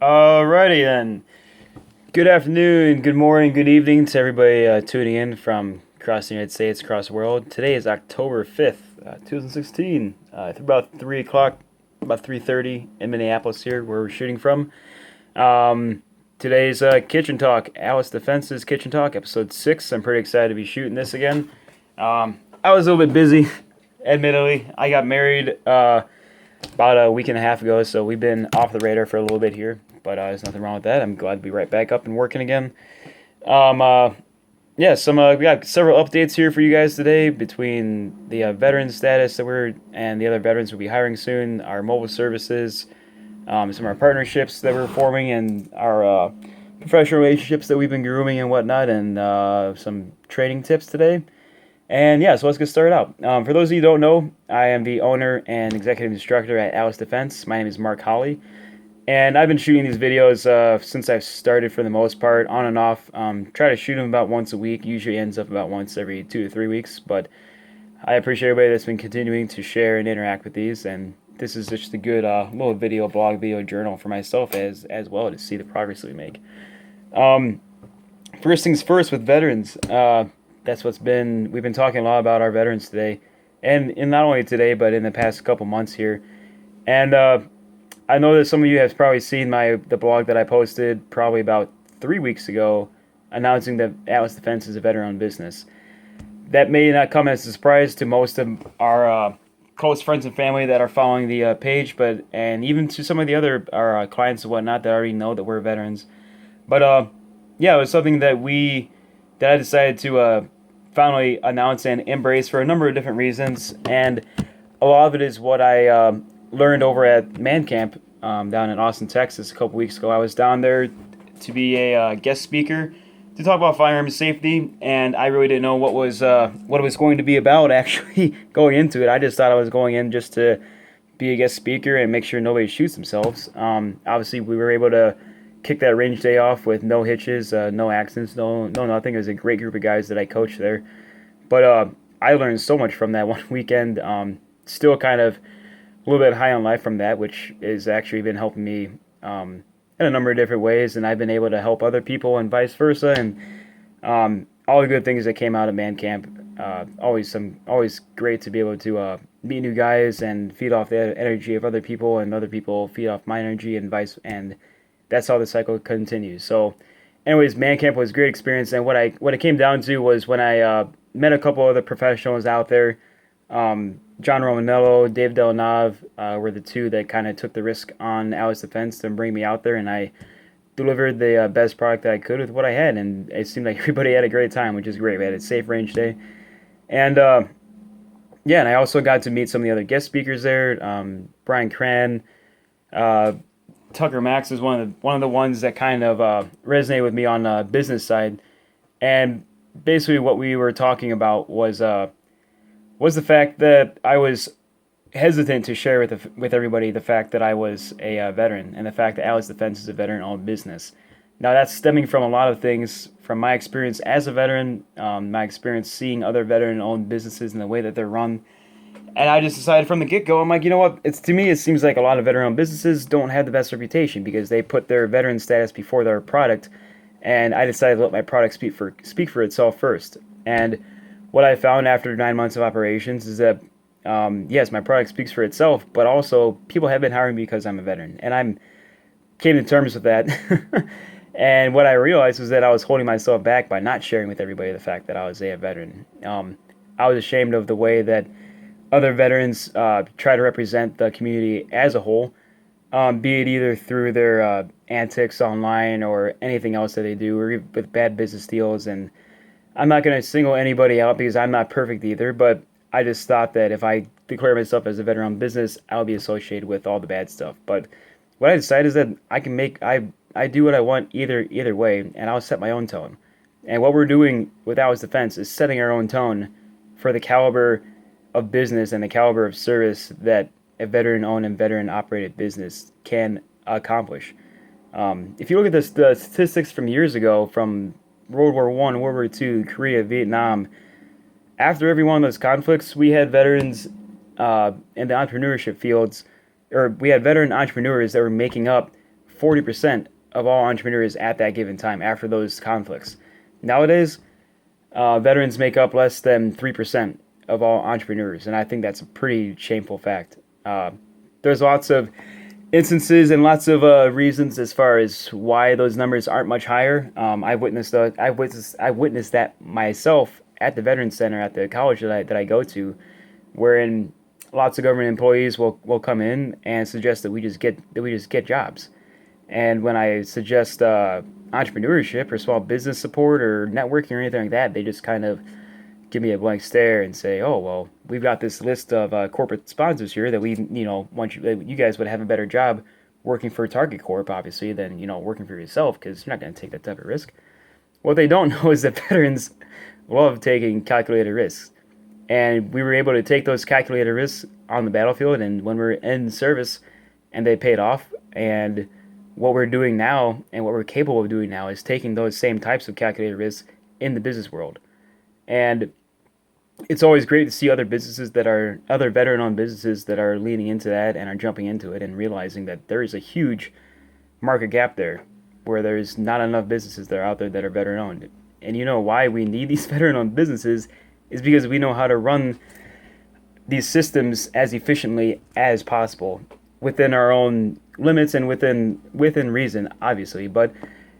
Alrighty then. Good afternoon, good morning, good evening to everybody tuning in from across the United States, across the world. Today is October 5th, 2016. It's about 3 o'clock, about 3:30 in Minneapolis here, where we're shooting from. Um, Today's Kitchen Talk, Alice Defense's Kitchen Talk, episode 6. I'm pretty excited to be shooting this again. I was a little bit busy, admittedly. I got married about a week and a half ago, so we've been off the radar for a little bit here. But there's nothing wrong with that. I'm glad to be right back up and working again. Um, uh, yeah, we got several updates here for you guys today between the veteran status that we're and the other veterans we'll be hiring soon, our mobile services, some of our partnerships that we're forming, and our professional relationships that we've been grooming and whatnot, and some training tips today. And yeah, so let's get started out. For those of you who don't know, I am the owner and executive instructor at Alice Defense. My name is Mark Holly, and I've been shooting these videos since I've started for the most part, on and off. Try to shoot them about once a week. Usually ends up about once every 2 to 3 weeks. But I appreciate everybody that's been continuing to share and interact with these. And this is just a good little video blog, video journal for myself as well to see the progress that we make. Um, First things first with veterans. That's we've been talking a lot about our veterans today, and not only today, but in the past couple months here. And I know that some of you have probably seen the blog that I posted probably about 3 weeks ago, announcing that Atlas Defense is a veteran-owned business. That may not come as a surprise to most of our close friends and family that are following the page, but and even to some of the other our clients and whatnot that already know that we're veterans. But yeah, it was something that I decided to finally announce and embrace for a number of different reasons, and a lot of it is what I learned over at Man Camp down in Austin, Texas, a couple weeks ago. I was down there to be a guest speaker to talk about firearms safety, and I really didn't know what it was going to be about actually going into it. I just thought I was going in just to be a guest speaker and make sure nobody shoots themselves. Obviously, we were able to kick that range day off with no hitches, no accidents, no nothing. It was a great group of guys that I coached there. But I learned so much from that one weekend. Still kind of a little bit high on life from that, which has actually been helping me in a number of different ways, and I've been able to help other people and vice versa. And all the good things that came out of Man Camp. Always great to be able to meet new guys and feed off the energy of other people, and other people feed off my energy, and that's how the cycle continues. So, anyways, Man Camp was a great experience, and what it came down to was when I met a couple other professionals out there. John Romanello, Dave Delnav were the two that kind of took the risk on Alice Defense to bring me out there, and I delivered the best product that I could with what I had, and it seemed like everybody had a great time, which is great. We had a safe range day, and yeah, and I also got to meet some of the other guest speakers there. Brian Cran, uh, Tucker Max is one of the ones that kind of resonated with me on the business side, and basically what we were talking about was the fact that I was hesitant to share with everybody the fact that I was a veteran, and the fact that Alice Defense is a veteran-owned business. Now that's stemming from a lot of things, from my experience as a veteran, my experience seeing other veteran-owned businesses and the way that they're run. And I just decided from the get-go, I'm like, you know what? It's to me, it seems like a lot of veteran-owned businesses don't have the best reputation because they put their veteran status before their product. And I decided to let my product speak for itself first. And what I found after 9 months of operations is that yes, my product speaks for itself, but also people have been hiring me because I'm a veteran, and I'm came to terms with that. And what I realized was that I was holding myself back by not sharing with everybody the fact that I was a veteran. I was ashamed of the way that other veterans try to represent the community as a whole, be it either through their antics online or anything else that they do, or with bad business deals. And I'm not going to single anybody out because I'm not perfect either, but I just thought that if I declare myself as a veteran business, I'll be associated with all the bad stuff. But what I decided is that I do what I want either way, and I'll set my own tone. And what we're doing with Alice Defense is setting our own tone for the caliber of business and the caliber of service that a veteran-owned and veteran-operated business can accomplish. If you look at the statistics from years ago, from World War One, World War Two, Korea, Vietnam, after every one of those conflicts, we had veterans in the entrepreneurship fields, or we had veteran entrepreneurs that were making up 40% of all entrepreneurs at that given time after those conflicts. Nowadays, veterans make up less than 3% of all entrepreneurs, and I think that's a pretty shameful fact. There's lots of instances and lots of reasons as far as why those numbers aren't much higher. I witnessed that myself at the Veterans Center at the college that I go to, wherein lots of government employees will come in and suggest that we just get jobs. And when I suggest entrepreneurship or small business support or networking or anything like that, they just kind of give me a blank stare and say, "Oh, well, we've got this list of corporate sponsors here that we, want you guys would have a better job working for Target Corp, obviously, than working for yourself because you're not going to take that type of risk." What they don't know is that veterans love taking calculated risks, and we were able to take those calculated risks on the battlefield, and when we're in service, and they paid off. And what we're doing now, and what we're capable of doing now, is taking those same types of calculated risks in the business world. And it's always great to see other veteran-owned businesses that are leaning into that and are jumping into it and realizing that there is a huge market gap there where there's not enough businesses that are out there that are veteran-owned. And you know why we need these veteran-owned businesses is because we know how to run these systems as efficiently as possible within our own limits and within reason, obviously.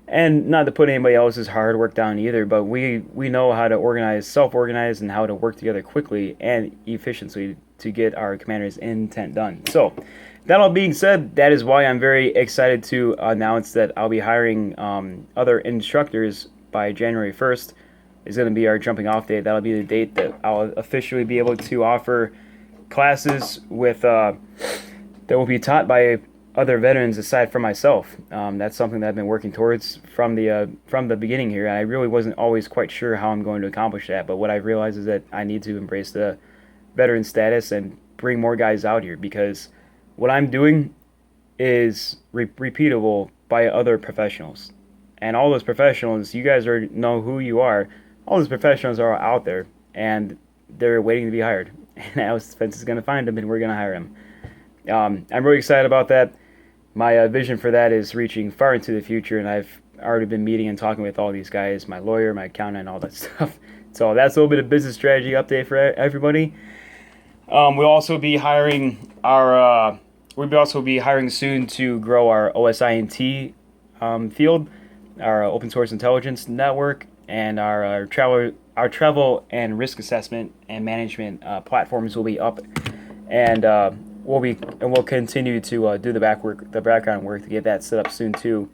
And not to put anybody else's hard work down either, but we know how to self-organize, and how to work together quickly and efficiently to get our commander's intent done. So, that all being said, that is why I'm very excited to announce that I'll be hiring other instructors by January 1st. Is going to be our jumping off date. That'll be the date that I'll officially be able to offer classes with that will be taught by other veterans aside from myself. That's something that I've been working towards from the beginning here. And I really wasn't always quite sure how I'm going to accomplish that. But what I've realized is that I need to embrace the veteran status and bring more guys out here, because what I'm doing is repeatable by other professionals. And all those professionals, you guys already know who you are. All those professionals are out there, and they're waiting to be hired. And Alex Spence is going to find them, and we're going to hire them. I'm really excited about that. My vision for that is reaching far into the future, and I've already been meeting and talking with all these guys, my lawyer, my accountant, and all that stuff. So that's a little bit of business strategy update for everybody. We'll also be hiring soon to grow our OSINT field, our open source intelligence network, and our travel and risk assessment and management platforms will be up, and we'll continue to do the background work to get that set up soon too.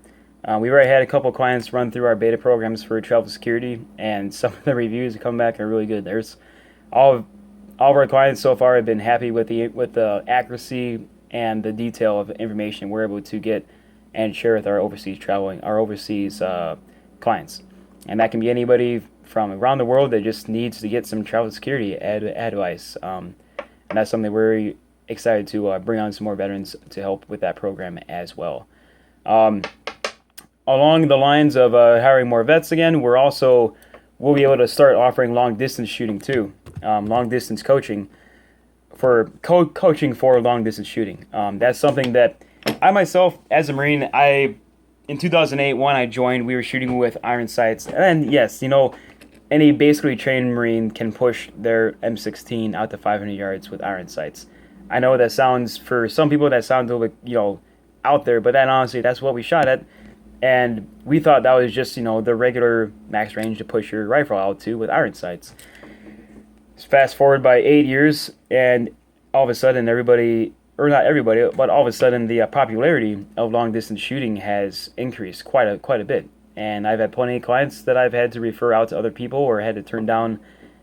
We've already had a couple clients run through our beta programs for travel security, and some of the reviews come back are really good. There's all of our clients so far have been happy with the accuracy and the detail of information we're able to get and share with our overseas clients. And that can be anybody from around the world that just needs to get some travel security advice. And that's something we're excited to bring on some more veterans to help with that program as well. Along the lines of hiring more vets again, we'll be able to start offering long distance shooting too, long distance coaching for coaching for long distance shooting. That's something that I myself, as a Marine, in 2008 when I joined, we were shooting with iron sights, and yes, any basically trained Marine can push their M16 out to 500 yards with iron sights. I know that sounds, for some people, that sounds a little bit, out there, but then honestly, that's what we shot at. And we thought that was just, the regular max range to push your rifle out to with iron sights. Fast forward by 8 years, and all of a sudden everybody, or not everybody, but all of a sudden the popularity of long distance shooting has increased quite a bit. And I've had plenty of clients that I've had to refer out to other people or had to turn down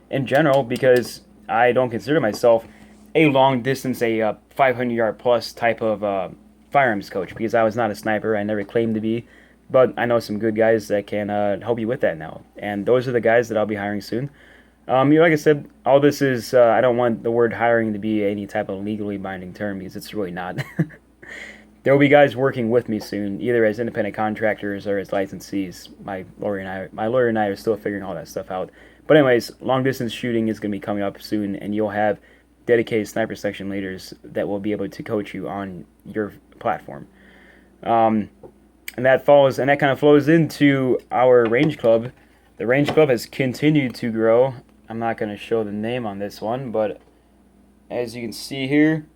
in general because I don't consider myself a long distance, a 500 yard plus type of firearms coach, because I was not a sniper. I never claimed to be, but I know some good guys that can help you with that now, and those are the guys that I'll be hiring soon. Like I said, all this is, I don't want the word hiring to be any type of legally binding term, because it's really not. There will be guys working with me soon, either as independent contractors or as licensees. My lawyer and I are still figuring all that stuff out. But anyways, long distance shooting is going to be coming up soon, and you'll have dedicated sniper section leaders that will be able to coach you on your platform. And that kind of flows into our range club. The range club has continued to grow. I'm not going to show the name on this one, but as you can see here,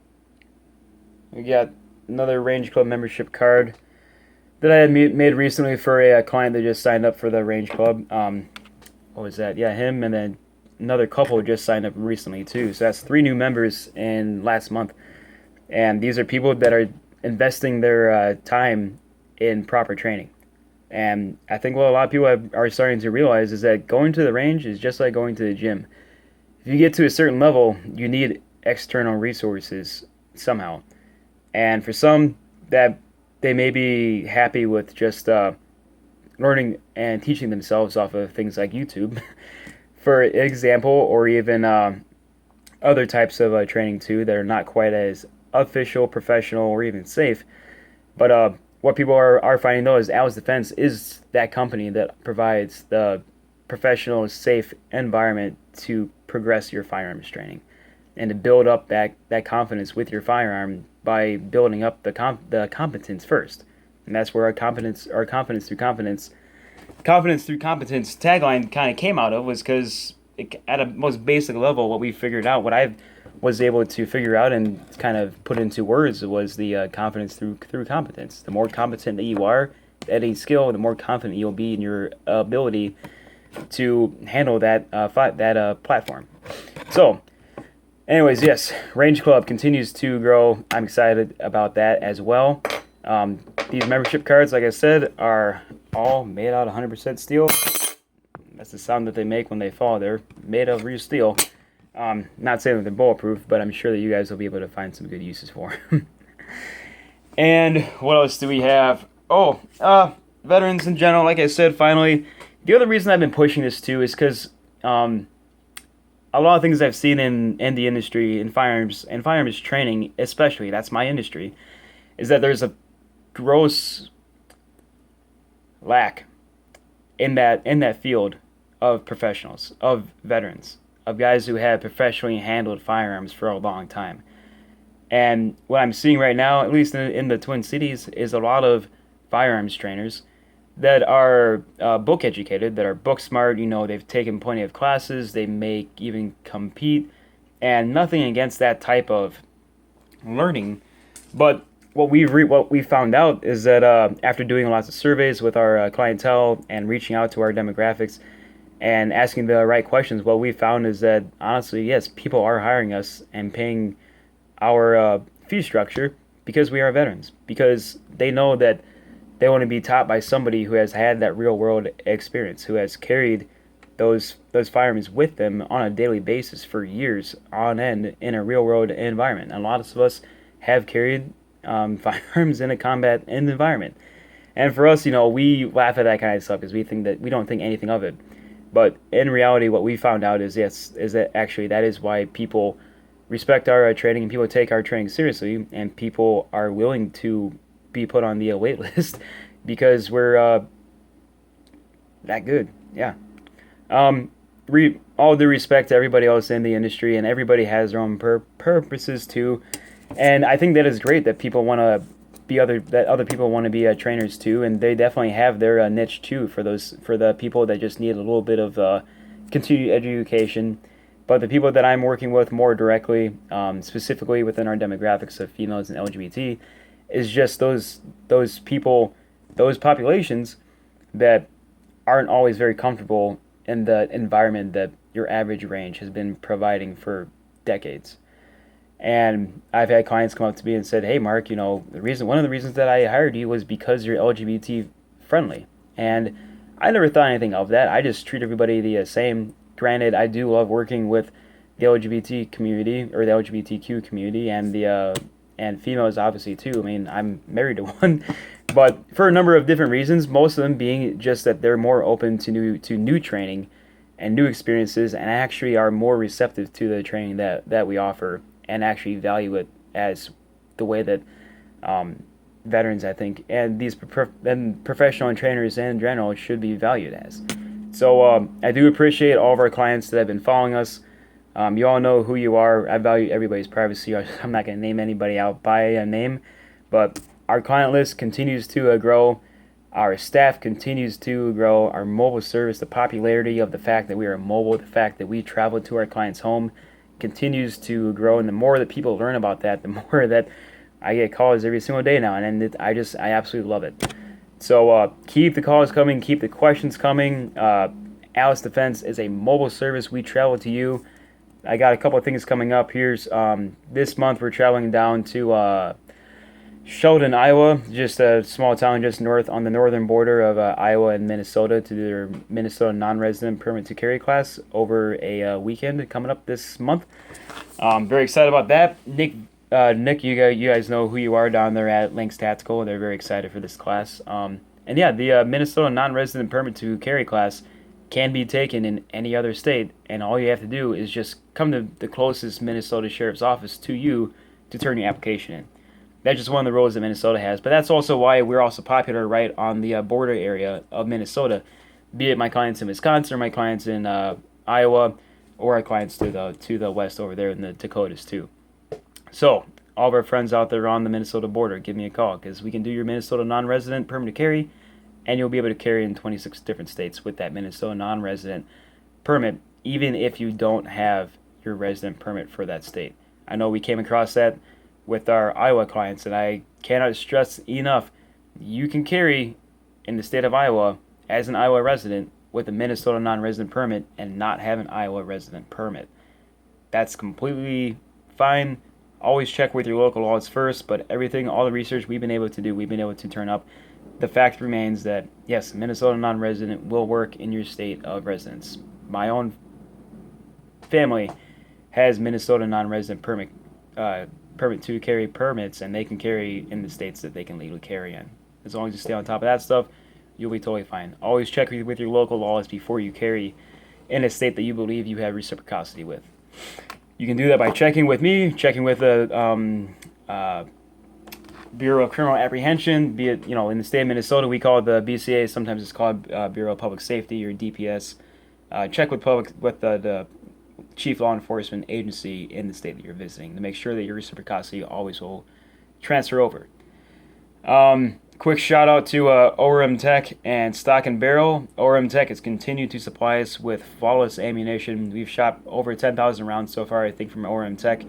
we got another range club membership card that I had made recently for a client that just signed up for the range club. What was that? Yeah, him, and then another couple just signed up recently too. So that's 3 new members in last month, and these are people that are investing their time in proper training. And I think what a lot of people are starting to realize is that going to the range is just like going to the gym. If you get to a certain level, you need external resources somehow. And for some, that they may be happy with just learning and teaching themselves off of things like YouTube, for example, or even other types of training too that are not quite as official, professional, or even safe. But what people are finding though is Atlas Defense is that company that provides the professional, safe environment to progress your firearms training and to build up that confidence with your firearm by building up the competence first. And that's where our confidence through competence tagline kind of came out of, was because at a most basic level, what we figured out, what I was able to figure out and kind of put into words, was the confidence through competence. The more competent that you are at a skill, the more confident you'll be in your ability to handle that platform. So, anyways, yes, Range Club continues to grow. I'm excited about that as well. These membership cards, like I said, are all made out of 100% steel. That's the sound that they make when they fall. They're made of real steel. Not saying that they're bulletproof, but I'm sure that you guys will be able to find some good uses for them. And what else do we have? Veterans in general, like I said, finally. The other reason I've been pushing this too is because a lot of things I've seen in the industry, in firearms training especially, that's my industry, is that there's a gross lack in that field of professionals, of veterans, of guys who have professionally handled firearms for a long time. And what I'm seeing right now, at least in the Twin Cities, is a lot of firearms trainers that are book educated, that are book smart. They've taken plenty of classes, they may even compete, and nothing against that type of learning. But what we found out is that after doing lots of surveys with our clientele and reaching out to our demographics and asking the right questions, what we found is that honestly, yes, people are hiring us and paying our fee structure because we are veterans, because they know that they want to be taught by somebody who has had that real world experience, who has carried those firearms with them on a daily basis for years on end in a real world environment. And a lot of us have carried firearms in a combat environment. And for us, we laugh at that kind of stuff because we don't think anything of it. But in reality, what we found out is that actually that is why people respect our training and people take our training seriously, and people are willing to be put on the wait list because we're that good. Yeah. All due respect to everybody else in the industry, and everybody has their own purposes too. And I think that is great that people want to that other people want to be trainers too, and they definitely have their niche too for the people that just need a little bit of continued education. But the people that I'm working with more directly, specifically within our demographics of females and LGBT, is just those people, those populations that aren't always very comfortable in the environment that your average range has been providing for decades. And I've had clients come up to me and said, "Hey, Mark, one of the reasons that I hired you was because you're LGBT friendly." And I never thought anything of that. I just treat everybody the same. Granted, I do love working with the LGBT community, or the LGBTQ community, and the and females obviously too. I mean, I'm married to one, but for a number of different reasons, most of them being just that they're more open to new training and new experiences, and actually are more receptive to the training that we offer, and actually value it as the way that veterans, I think, and these professional trainers in general should be valued as. So I do appreciate all of our clients that have been following us. You all know who you are. I value everybody's privacy. I'm not going to name anybody out by a name, but our client list continues to grow. Our staff continues to grow. Our mobile service, the popularity of the fact that we are mobile, the fact that we travel to our client's home continues to grow. And the more that people learn about that, the more that I get calls every single day now. And I absolutely love it. So keep the calls coming, keep the questions coming. Alice Defense is a mobile service. We travel to you. I got a couple of things coming up. Here's this month we're traveling down to Sheldon, Iowa, just a small town just north on the northern border of Iowa and Minnesota, to do their Minnesota non-resident permit to carry class over a weekend coming up this month. Very excited about that. Nick, you guys know who you are down there at Lynx Tactical. They're very excited for this class. And yeah, the Minnesota non-resident permit to carry class can be taken in any other state, and all you have to do is just come to the closest Minnesota Sheriff's Office to you to turn your application in. That's just one of the rules that Minnesota has, but that's also why we're also popular right on the border area of Minnesota, be it my clients in Wisconsin or my clients in Iowa, or our clients to the west over there in the Dakotas too. So all of our friends out there on the Minnesota border, give me a call, because we can do your Minnesota non-resident permit to carry, and you'll be able to carry in 26 different states with that Minnesota non-resident permit, even if you don't have your resident permit for that state. I know we came across that with our Iowa clients, and I cannot stress enough, you can carry in the state of Iowa as an Iowa resident with a Minnesota non-resident permit and not have an Iowa resident permit. That's completely fine. Always check with your local laws first, but all the research we've been able to do, we've been able to turn up. The fact remains that, yes, Minnesota non-resident will work in your state of residence. My own family has Minnesota non-resident permit to carry permits, and they can carry in the states that they can legally carry in. As long as you stay on top of that stuff, you'll be totally fine. Always check with your local laws before you carry in a state that you believe you have reciprocity with. You can do that by checking with me, checking with the Bureau of Criminal Apprehension, be it, in the state of Minnesota, we call it the BCA. Sometimes it's called Bureau of Public Safety or DPS. Check with the chief law enforcement agency in the state that you're visiting to make sure that your reciprocity always will transfer over. Quick shout out to ORM Tech and Stock and Barrel. ORM Tech has continued to supply us with flawless ammunition. We've shot over 10,000 rounds so far, I think, from ORM Tech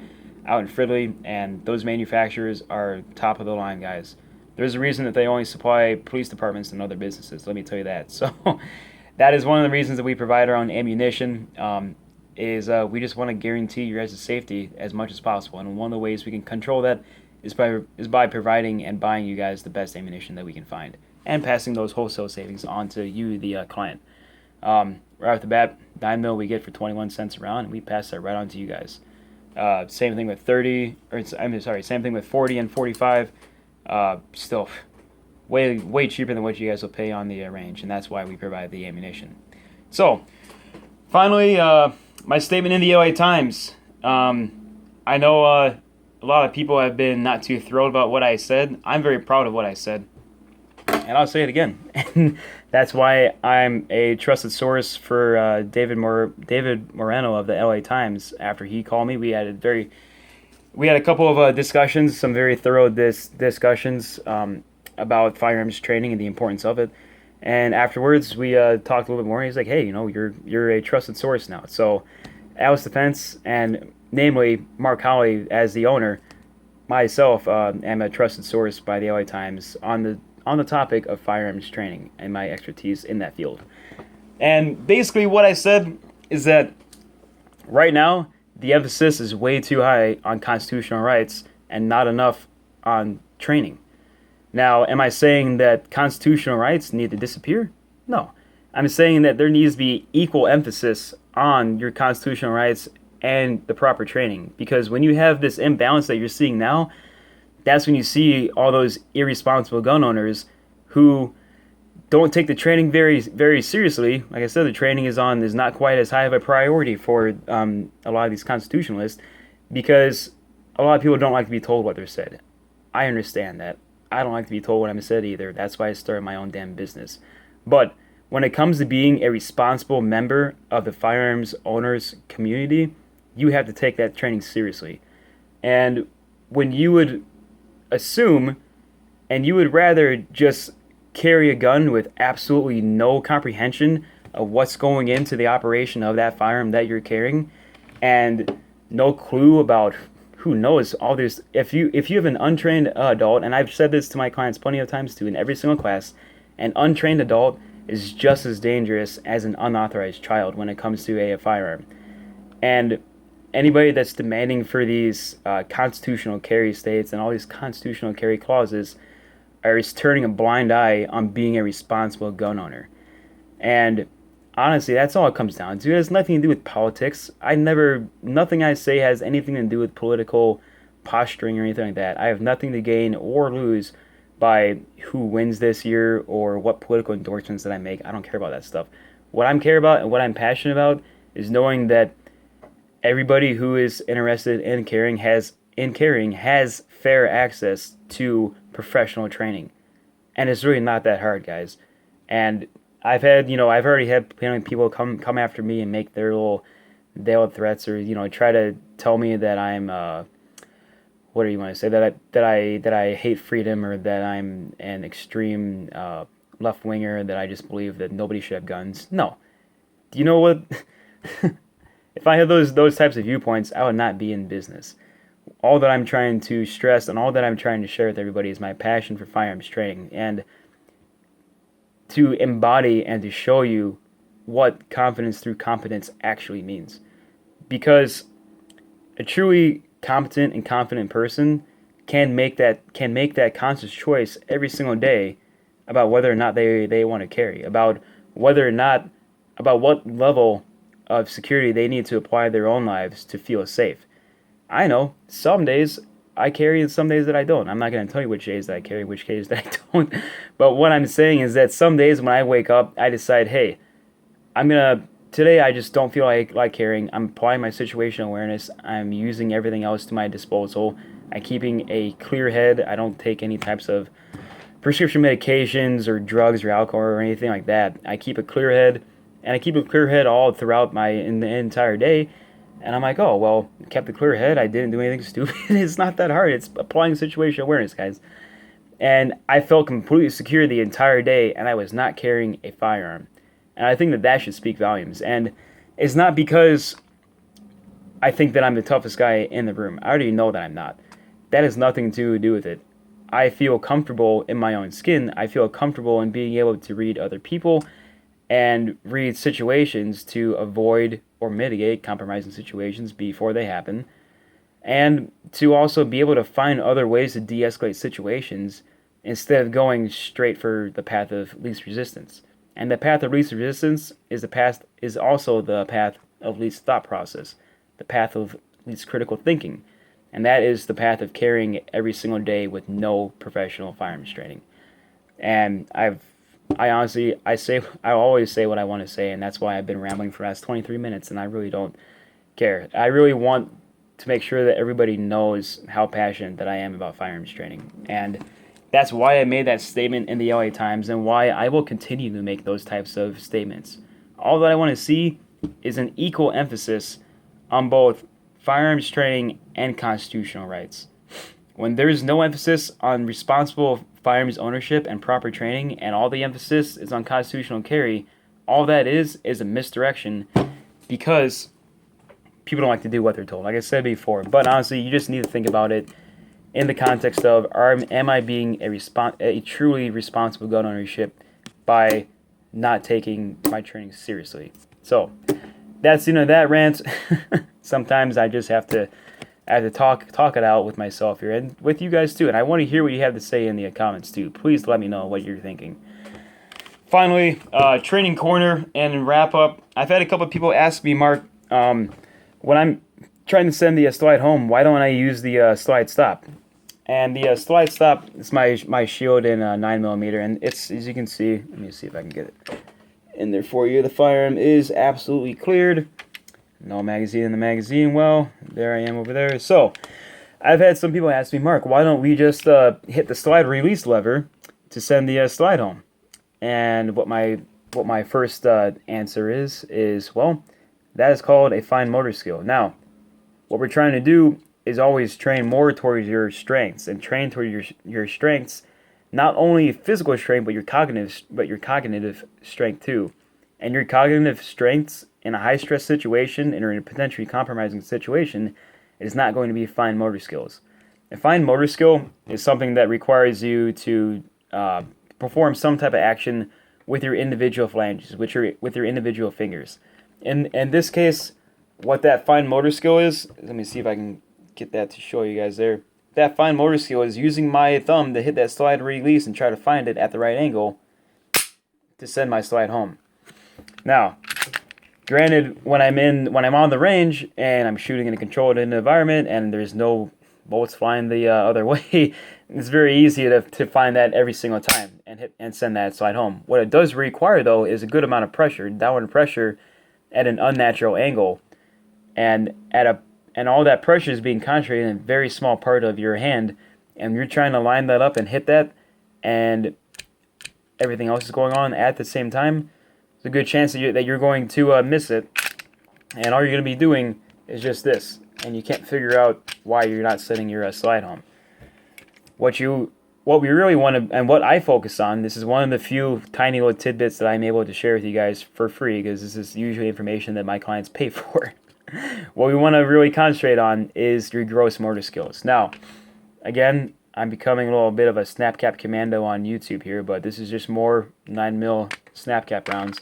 out in Fridley, and those manufacturers are top of the line, guys. There's a reason that they only supply police departments and other businesses, let me tell you that. So that is one of the reasons that we provide our own ammunition. We just want to guarantee your guys' safety as much as possible, and one of the ways we can control that is by providing and buying you guys the best ammunition that we can find, and passing those wholesale savings on to you, the client. Right off the bat, 9mm we get for 21 cents a round, and we pass that right on to you guys. Same thing with 40 and 45. Still way cheaper than what you guys will pay on the range, and that's why we provide the ammunition. So, finally, my statement in the LA Times. I know a lot of people have been not too thrilled about what I said. I'm very proud of what I said, and I'll say it again. And that's why I'm a trusted source for David Moreno of the LA Times. After he called me, we had a couple of discussions, some very thorough discussions about firearms training and the importance of it. And afterwards, we talked a little bit more. He's like, "Hey, you're a trusted source now." So, Alice Defense, and namely Mark Hawley as the owner, myself am a trusted source by the LA Times on the topic of firearms training and my expertise in that field. And basically, what I said is that right now the emphasis is way too high on constitutional rights and not enough on training. Now, am I saying that constitutional rights need to disappear? No. I'm saying that there needs to be equal emphasis on your constitutional rights and the proper training. Because when you have this imbalance that you're seeing now, that's when you see all those irresponsible gun owners who don't take the training very, very seriously. Like I said, the training is not quite as high of a priority for a lot of these constitutionalists, because a lot of people don't like to be told what they're said. I understand that. I don't like to be told what I'm said either. That's why I started my own damn business. But when it comes to being a responsible member of the firearms owners community, you have to take that training seriously. And when you would assume, and you would rather just carry a gun with absolutely no comprehension of what's going into the operation of that firearm that you're carrying, and no clue about, who knows, all this. If you have an untrained adult, and I've said this to my clients plenty of times too in every single class, an untrained adult is just as dangerous as an unauthorized child when it comes to a firearm. And anybody that's demanding for these constitutional carry states and all these constitutional carry clauses is turning a blind eye on being a responsible gun owner. And honestly, that's all it comes down to. It has nothing to do with politics. Nothing I say has anything to do with political posturing or anything like that. I have nothing to gain or lose by who wins this year or what political endorsements that I make. I don't care about that stuff. What I care about and what I'm passionate about is knowing that everybody who is interested in carrying has fair access to professional training. And it's really not that hard, guys. And I've already had people come after me and make their little veiled threats, or try to tell me that I'm what do you want to say, that I hate freedom, or that I'm an extreme left winger, that I just believe that nobody should have guns. No. Do you know what? If I had those types of viewpoints, I would not be in business. All that I'm trying to stress and all that I'm trying to share with everybody is my passion for firearms training, and to embody and to show you what confidence through competence actually means. Because a truly competent and confident person can make that conscious choice every single day about whether or not they want to carry, about what level of security they need to apply their own lives to feel safe. I know some days I carry and some days that I don't. I'm not going to tell you which days that I carry, which days that I don't. But what I'm saying is that some days when I wake up, I decide, hey, today I just don't feel like carrying. I'm applying my situational awareness. I'm using everything else to my disposal. I'm keeping a clear head. I don't take any types of prescription medications or drugs or alcohol or anything like that. I keep a clear head, and I keep a clear head all throughout the entire day. And I'm like, oh, well, kept a clear head. I didn't do anything stupid. It's not that hard. It's applying situational awareness, guys. And I felt completely secure the entire day, and I was not carrying a firearm. And I think that should speak volumes. And it's not because I think that I'm the toughest guy in the room. I already know that I'm not. That has nothing to do with it. I feel comfortable in my own skin. I feel comfortable in being able to read other people and read situations to avoid or mitigate compromising situations before they happen, and to also be able to find other ways to de-escalate situations instead of going straight for the path of least resistance. And the path of least resistance is also the path of least thought process, the path of least critical thinking, and that is the path of carrying every single day with no professional firearms training. And I always say what I want to say, and that's why I've been rambling for the last 23 minutes, and I really don't care. I really want to make sure that everybody knows how passionate that I am about firearms training. And that's why I made that statement in the LA Times, and why I will continue to make those types of statements. All that I want to see is an equal emphasis on both firearms training and constitutional rights. When there is no emphasis on responsible firearms ownership and proper training, and all the emphasis is on constitutional carry, all that is a misdirection, because people don't like to do what they're told, like I said before. But honestly, you just need to think about it in the context of, am I being a truly responsible gun ownership by not taking my training seriously? So that's that rant. Sometimes I just have to talk it out with myself here and with you guys too. And I want to hear what you have to say in the comments too. Please let me know what you're thinking. Finally, training corner and wrap up. I've had a couple of people ask me, Mark, when I'm trying to send the slide home, why don't I use the slide stop? And the slide stop is my shield in 9mm, and it's, as you can see, let me see if I can get it in there for you. The firearm is absolutely cleared. No magazine in the magazine. Well, there I am over there. So, I've had some people ask me, Mark, why don't we just hit the slide release lever to send the slide home? And what my first answer is, well, that is called a fine motor skill. Now, what we're trying to do is always train more towards your strengths, and train towards your strengths not only physical strength, but your cognitive strength too. And your cognitive strengths in a high stress situation or in a potentially compromising situation is not going to be fine motor skills. A fine motor skill is something that requires you to perform some type of action with your individual phalanges, with your individual fingers. In this case, what that fine motor skill is, let me see if I can get that to show you guys there. That fine motor skill is using my thumb to hit that slide release and try to find it at the right angle to send my slide home. Now, granted, when I'm on the range and I'm shooting in a controlled environment and there's no bullets flying the other way, it's very easy to find that every single time and send that slide home. What it does require though is a good amount of pressure, downward pressure at an unnatural angle, and all that pressure is being concentrated in a very small part of your hand, and you're trying to line that up and hit that, and everything else is going on at the same time. There's a good chance that you're going to miss it, and all you're going to be doing is just this, and you can't figure out why you're not sending your slide home. What we really want to, and what I focus on, this is one of the few tiny little tidbits that I'm able to share with you guys for free, because this is usually information that my clients pay for. What we want to really concentrate on is your gross motor skills. Now, again, I'm becoming a little bit of a snap-cap commando on YouTube here, but this is just more 9mm snap-cap rounds.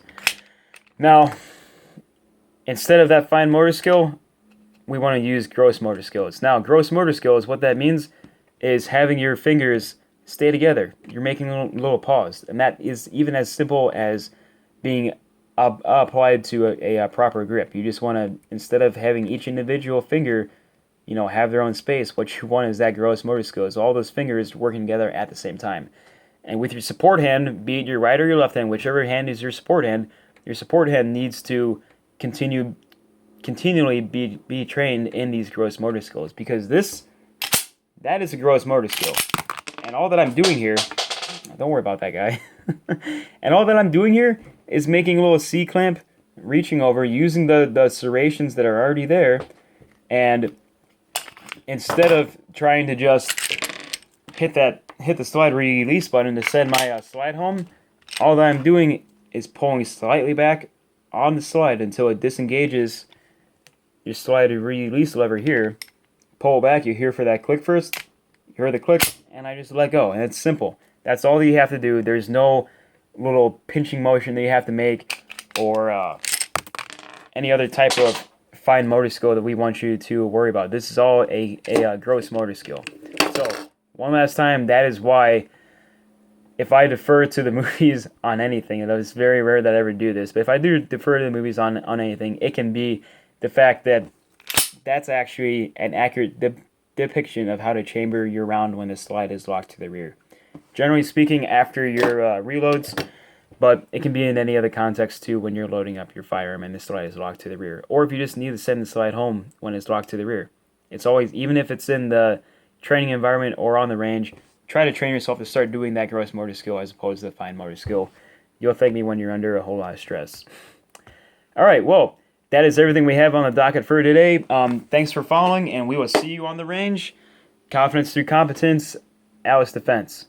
Now, instead of that fine motor skill, we want to use gross motor skills. Now, gross motor skills, what that means is having your fingers stay together. You're making a little pause, and that is even as simple as being applied to a proper grip. You just want to, instead of having each individual finger, have their own space, what you want is that gross motor skills, all those fingers working together at the same time. And with your support hand, be it your right or your left hand, whichever hand is your support hand needs to continually be trained in these gross motor skills, because that is a gross motor skill. And all that I'm doing here, don't worry about that guy. And all that I'm doing here is making a little C-clamp, reaching over, using the serrations that are already there, and instead of trying to just hit the slide release button to send my slide home, all that I'm doing is pulling slightly back on the slide until it disengages your slide release lever here. Pull back, you hear for that click first, you hear the click, and I just let go, and it's simple. That's all that you have to do. There's no little pinching motion that you have to make, or any other type of fine motor skill that we want you to worry about. This is all a gross motor skill. So, one last time, that is why if I defer to the movies on anything, and it's very rare that I ever do this, but if I do defer to the movies on anything, it can be the fact that that's actually an accurate depiction of how to chamber your round when the slide is locked to the rear. Generally speaking, after your reloads, but it can be in any other context too when you're loading up your firearm and the slide is locked to the rear. Or if you just need to send the slide home when it's locked to the rear. It's always, even if it's in the training environment or on the range, try to train yourself to start doing that gross motor skill as opposed to the fine motor skill. You'll thank me when you're under a whole lot of stress. Alright, well, that is everything we have on the docket for today. Thanks for following, and we will see you on the range. Confidence through competence, Alice Defense.